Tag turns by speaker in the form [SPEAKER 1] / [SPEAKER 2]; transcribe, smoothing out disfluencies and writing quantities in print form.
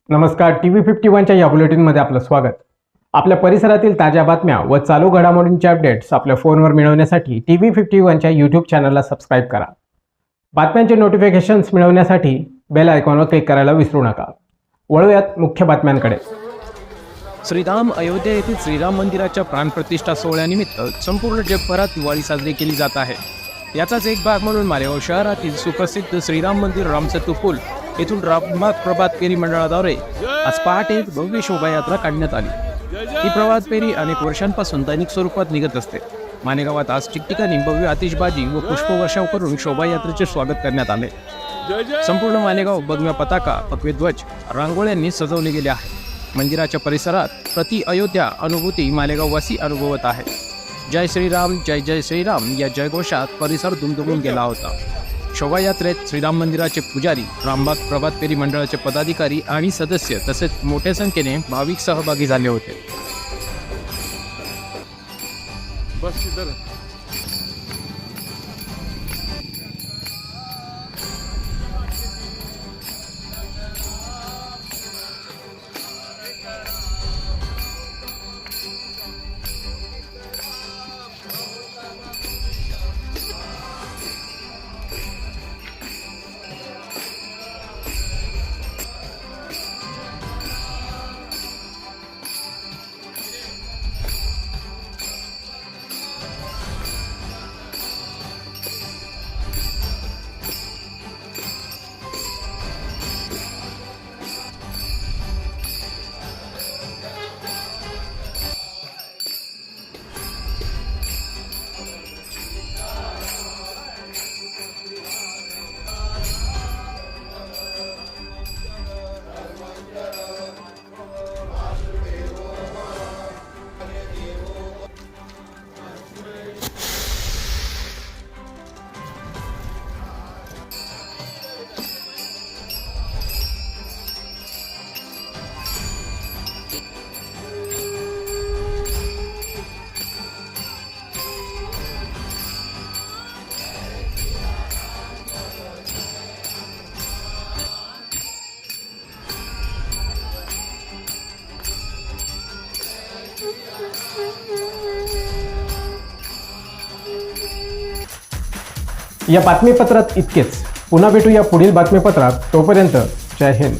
[SPEAKER 1] नमस्कार. TV51च्या या बुलेटिनमध्ये आपलं स्वागत. आपल्या परिसरातील ताज्या बातम्या व चालू घडामोडींचे अपडेट्स आपल्या फोनवर मिळवण्यासाठी TV51च्या YouTube चॅनलला सबस्क्राईब करा. बातम्यांचे नोटिफिकेशन्स मिळवण्यासाठी बेल आयकॉनवर क्लिक करायला विसरू नका. वळूयात मुख्य बातम्यांकडे.
[SPEAKER 2] श्रीराम अयोध्या येथील श्रीराम मंदिराच्या प्राणप्रतिष्ठा सोहळ्यानिमित्त संपूर्ण जगभरात दिवाळी साजरी केली जात आहे. याचाच एक भाग म्हणून मालेगाव शहरातील सुप्रसिद्ध श्रीराम मंदिर रामसेतू पूल येथून रामबाग प्रभात फेरी मंडळाद्वारे आज पहाटे भव्य शोभायात्रा काढण्यात आली. ही प्रभात फेरी अनेक वर्षांपासून दैनिक स्वरूपात निघत असते. मालेगावात आज ठिकठिकाणी भव्य आतिषबाजी व पुष्पवर्षाव करून शोभायात्रेचे स्वागत करण्यात आले. संपूर्ण मालेगाव भगव्य पताका, भगवे ध्वज, रांगोळ्यांनी सजवले गेले आहे. मंदिराच्या परिसरात प्रति अयोध्या अनुभूती मालेगाववासी अनुभवत आहे. जय श्रीराम, जय जय श्रीराम या जयघोषात परिसर दुमदुमून गेला होता. शोभायात्रेत श्रीराम मंदिराचे पुजारी, रामबाग प्रभात फेरी मंडळाचे पदाधिकारी आणि सदस्य तसेच मोठ्या संख्येने भाविक सहभागी झाले होते.
[SPEAKER 1] या बातमीपत्रात इतकेच. पुन्हा भेटूया पुढील बातमीपत्रात. तोपर्यंत जय हिंद.